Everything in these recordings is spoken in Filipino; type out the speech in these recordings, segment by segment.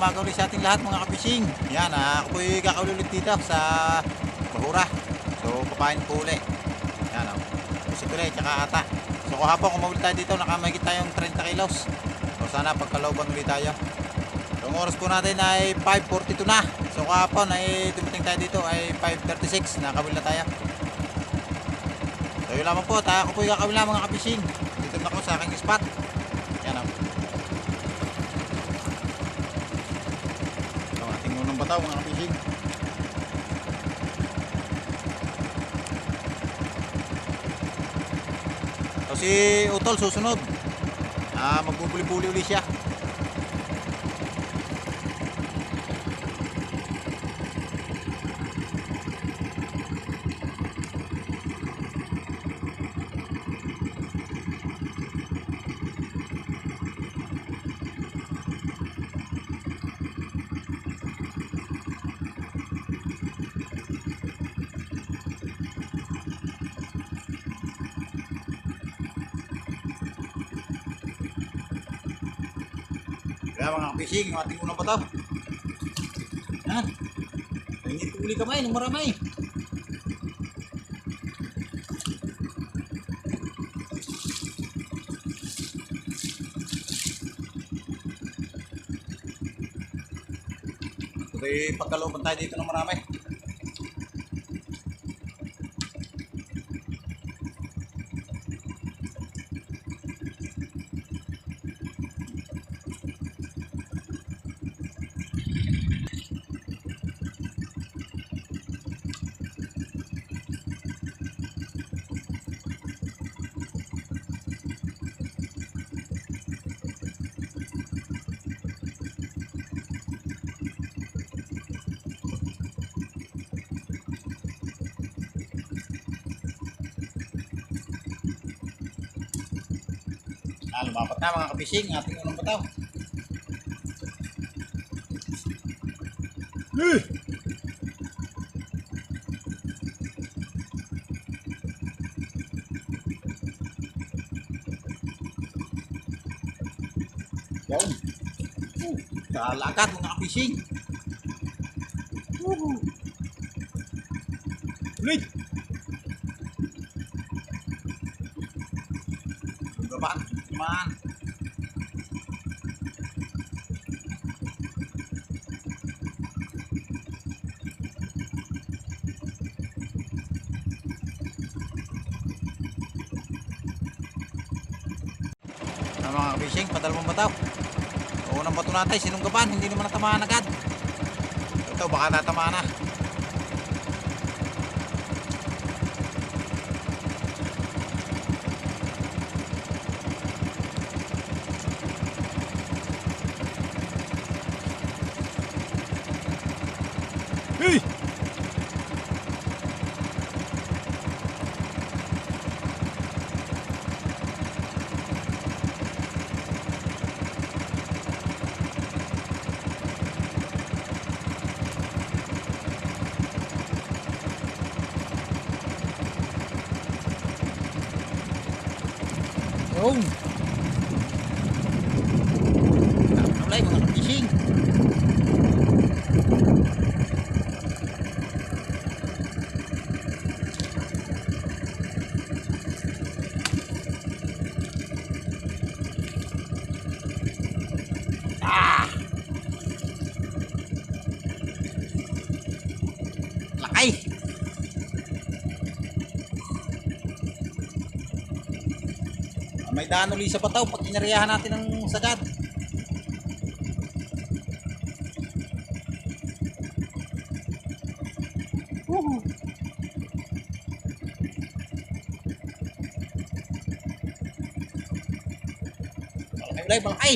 umaga ulit sa ating lahat mga kapishing. Yan, ako po'y kakaulit dito sa Bahura. So, papain po ulit. Yan, siguro tsaka ata. So, kahapon kumaulit tayo dito, nakamahigit tayong 30 kilos. So, sana pagkalooban ulit tayo. So, ang oras po natin ay 5:42 na. So, kahapon ay dumating tayo dito ay 5:36. Nakawil na tayo. So, yun lamang po. Ako po'y kakawil na mga kapishing. Dito na ako sa aking spot. Yan, bataw mga kapishing. So si Utol susunod, magbubuli-buli ulit siya. Kaya mga kapishing, yung ating unang bataw. Yan. Hindi uli kamay ng maramay. Okay, pagkalooban tayo dito ng marami. Lumapat na mga kapishing, ating unang bataw. Yan. Kalakat mga kapishing. Ulit. Baba. Man. Mga kabishing, padalawang bataw. Unang bato natin, sinunggapan, hindi naman natamaan agad. Ito, baka natamaan na. Hey! Oh! Ulay mga kapishing. Lakay. May daan ulit sa bataw pag inariyahan natin ng sagad. Balakay, balakay.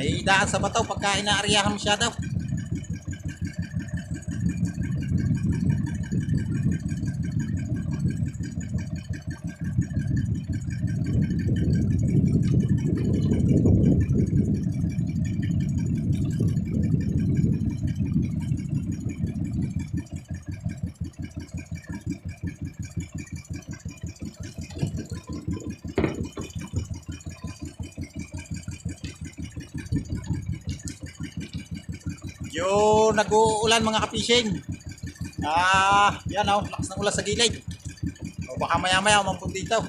Ay daan sa bataw pagka inaaryahan masyado. Yung nag-uulan mga kapising. Yan lakas ng ulan sa gilid. O baka maya-maya umampun dito.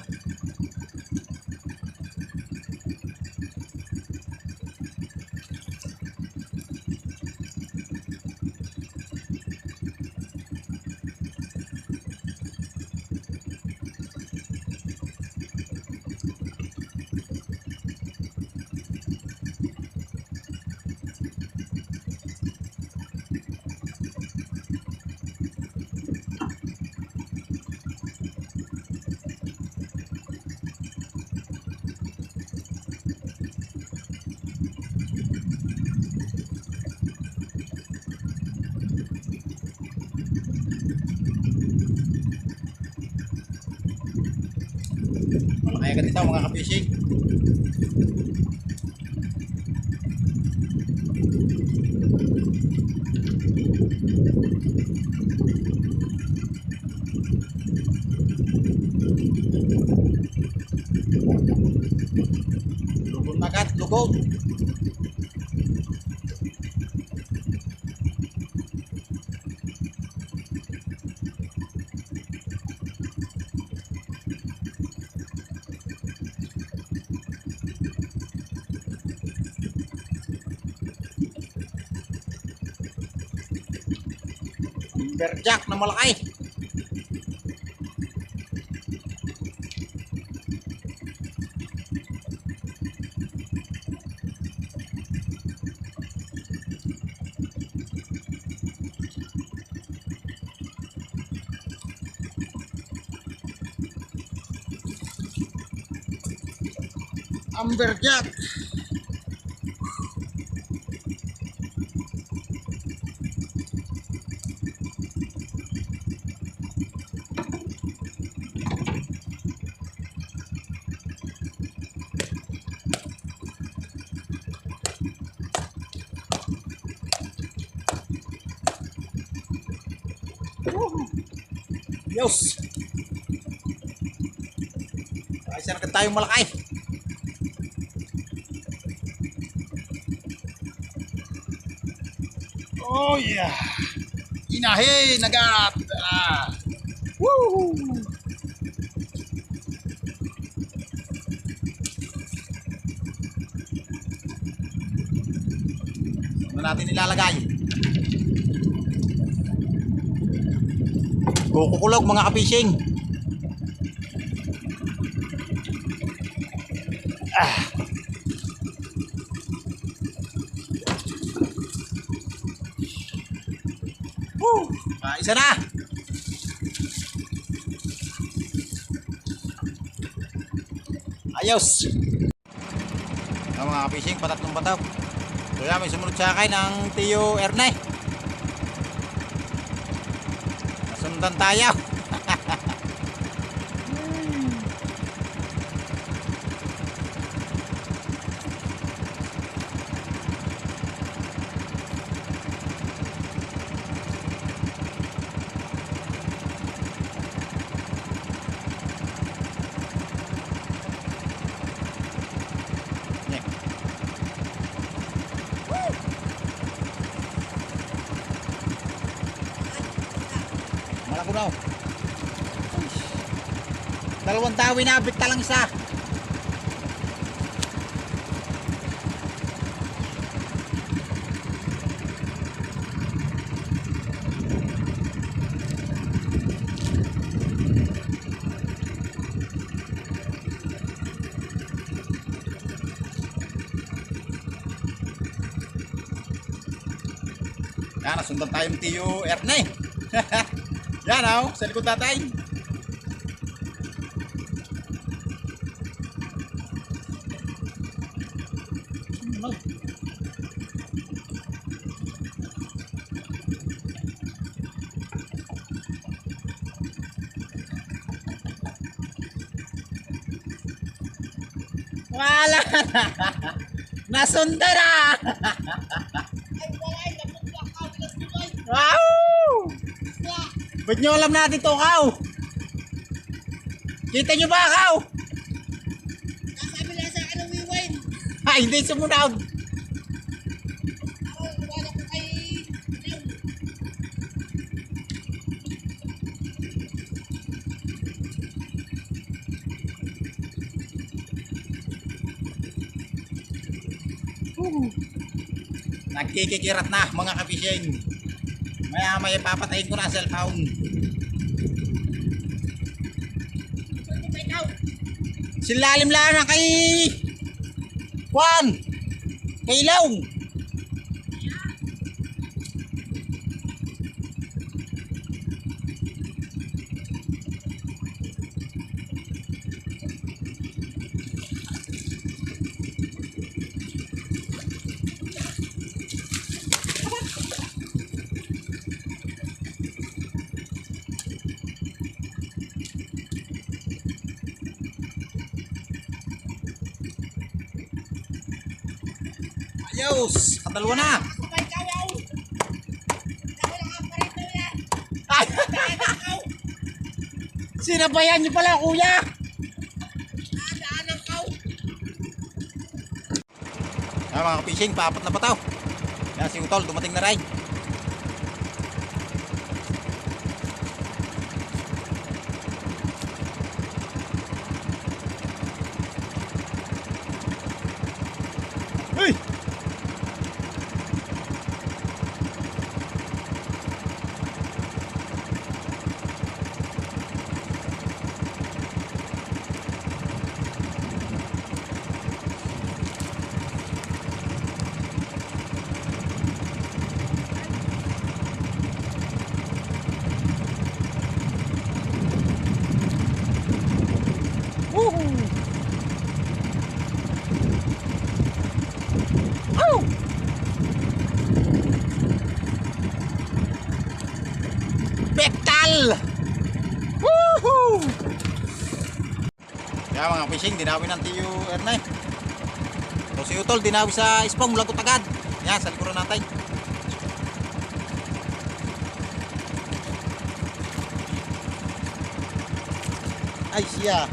Malaki agad ito mga kapising. Lugod na agad, lugod. Berjak na malaki. Amberjack. Yos. Ay, sana ka tayong malaki. Oh yeah. Inahe, nagat. Woo! Ano natin ilalagay? Kukulog mga kapising. Isa na. Ayos. Mga kapising, patatlong bataw. So yan, may sumunod sa akin ng Tio Erne. Nasundan tayo. Malako daw. Dalawang dawi na, bit lang isa. Yan, nasundan tayong Tio Erne. Yan sa likod natin. Wala na. Nasunda na. Wow! Ba't nyo alam natin to, Kaw? Kita nyo ba, Kaw? Sabi lang sa akin ng wiwine. Ay, hindi sumunod. Ako, wala ko kay... Nagkikikirat na mga kabising. Maya maya papatayin ko na ang cellphone. Silalim lang na kay Juan. Kay Ilong. Ayos, katalwa na. Sabay ka yaw. Ako lang ang parito yan. Ay, Ikaw. sinabayan niyo pala, kuya. Daan ang kaw. Mga kapishing, paapat na pataw. Yan si Utol, dumating na rin. Uy! Woohoo! Oh! Bektal! Woohoo! Kaya mga fishing, dinawi ng Tiyo Ernay. So si Utol, dinawi sa Ispong, lagot agad. Yan, sa likuran natin. Ay siya.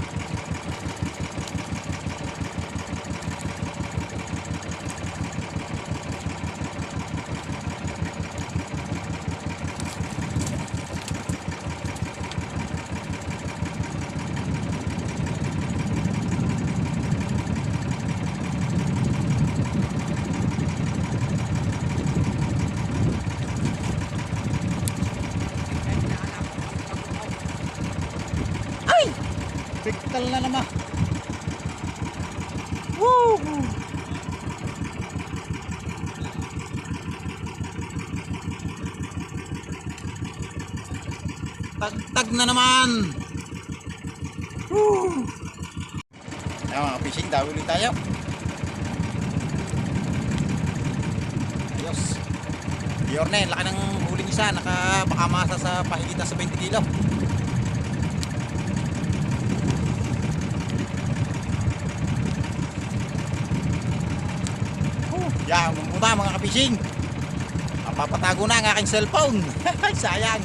Ay! Bektal na naman. Woo! Tagtag na naman. Woo! Ayan mga fishing, daw ulit tayo. Ayos. Yorne, laki ng huling isa. Baka masa sa pahigitan sa 20 kilo. Yan, muna mga kapishing. Papatago na ang aking cellphone. Sayang.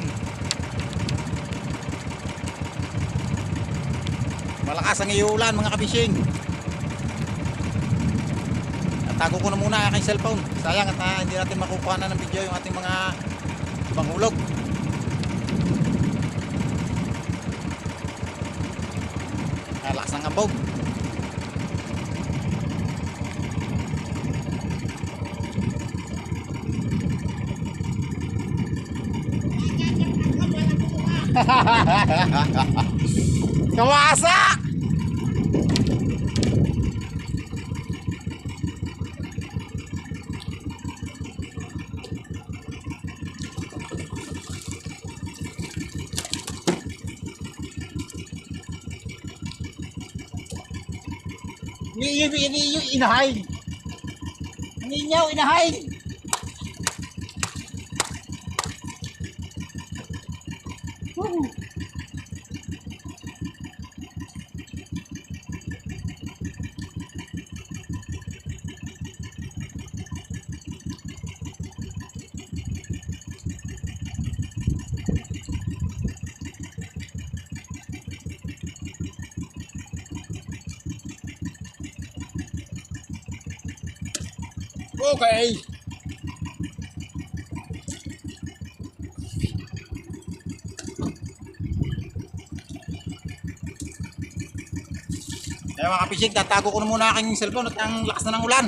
Malakas ang iulan mga kapishing. Tago ko na muna ang aking cellphone. Sayang at hindi natin makukuha na ng video yung ating mga panghulog. Lakas ng ambog. Kawasa! Inahay. Ang inyaw, inahay. Woo! Okay. Kaya mga kapising, tatago ko na muna aking cellphone at ang lakas na ng ulan.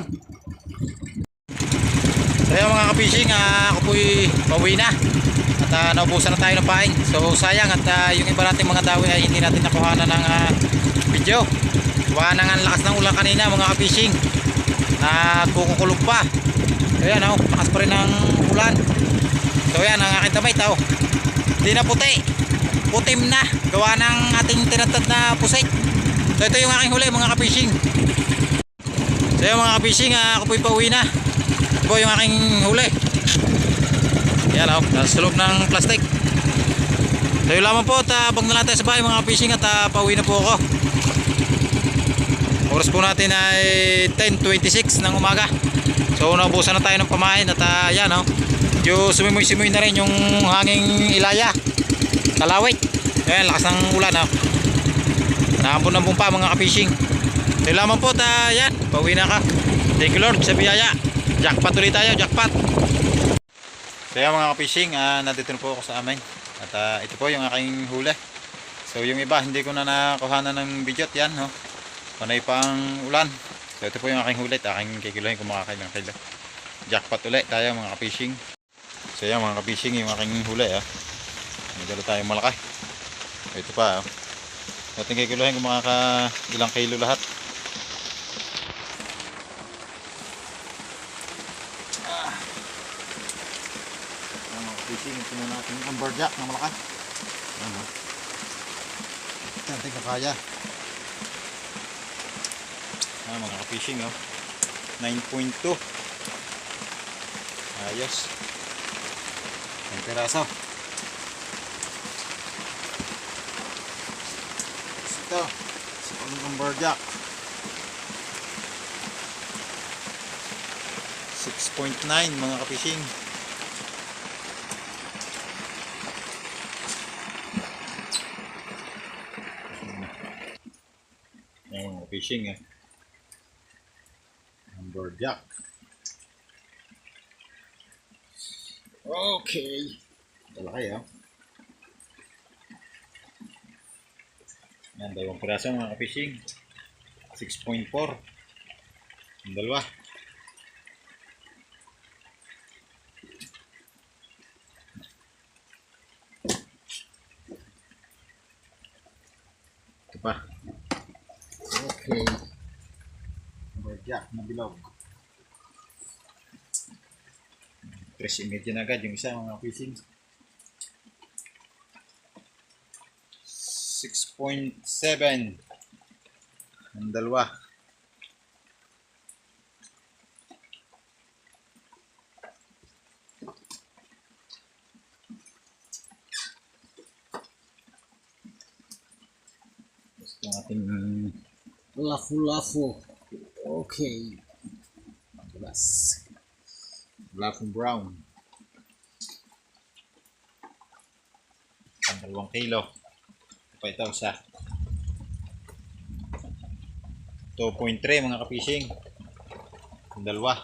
Kaya mga kapising, ako po'y pauwi na. At naubusan na tayo ng pain. So sayang at yung iba nating mga dawi ay hindi natin nakuhanan ng video. Gawa na nga ang lakas ng ulan kanina mga kapising. Kukukulog pa. So yan lakas pa rin ng ulan. So yan ang aking tamay tao. Hindi na puti. Putim na. Gawa ng ating tinatad na pusit. So ito yung aking huli mga kapising. So yan mga kapising, ako po'y pauwi na. Ito po yung aking huli. Yan nasa loob ng plastic. So yun lamang po at bag na natin sa bahay mga kapising at pauwi na po ako. Oras po natin ay 10:26 ng umaga. So naubusan na tayo ng pamain at yan yung sumimoy-simoy na rin yung hanging Ilaya Kalawit. Ayan lakas ng ulan naambon-ambon pa mga kapising. So yun lamang po at yan pauwi na ka. Thank you Lord sa biyaya. Jackpot ulit tayo, jackpot. Kaya mga kapising, nandito na po ako sa amin. At ito po yung aking huli. So yung iba hindi ko na nakuhanan ng video at yan panay pang ulan. So ito po yung aking huli at aking kikilohin kung makakailang kilo. Jackpot ulit tayo mga kapising. So yan mga kapising yung aking huli may dala tayong malaki. So, ito pa so ating kikilohin kung makakailang kilo lahat. Fishing, ito muna natin yung amberjack na malaki. Ito natin kakaya. Mga ka-fishing 9.2 ayos ang piraso. Ito ang amberjack 6.9 mga ka-fishing. Fishing amberjack. Okay, malaki yan, dalawang piraso mga ka-fishing. 6.4 ang dalawa. Ito pa. Okay. Amberjack na bilog. 3.5 na agad yung isa mga fishing. 6.7 ang dalawa. Gusto natin lafu-lafu. Okay. Paglas. Lafu brown. Ang 2 kilo. Pa ito sa 2.3 mga ka-fishing. Ang dalawa.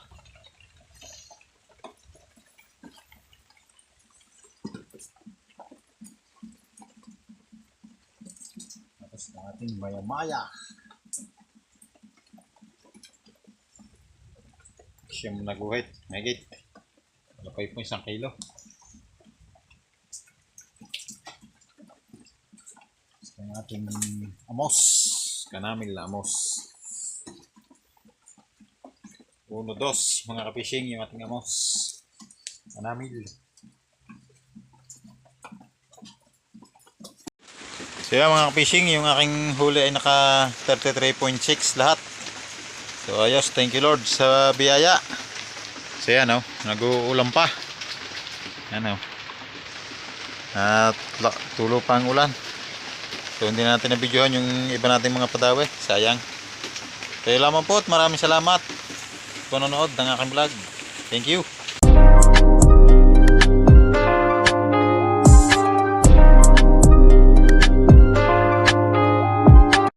Tapos natin maya-maya. Siyang naguhit. Megit. Malapay po 1 kilo. Ang ating amos. Kanamil na amos. 1, 2 mga ka-fishing yung ating amos. Kanamil. So yan mga ka-fishing, yung aking huli ay naka 33.6 lahat. So ayos, thank you Lord sa biyaya. So yan nag-uulan pa. Yan at tulo pa ang ulan. So hindi natin na-videohan yung iba nating mga padawi. Sayang. Kaya lamang po at maraming salamat panonood ng aking vlog. Thank you.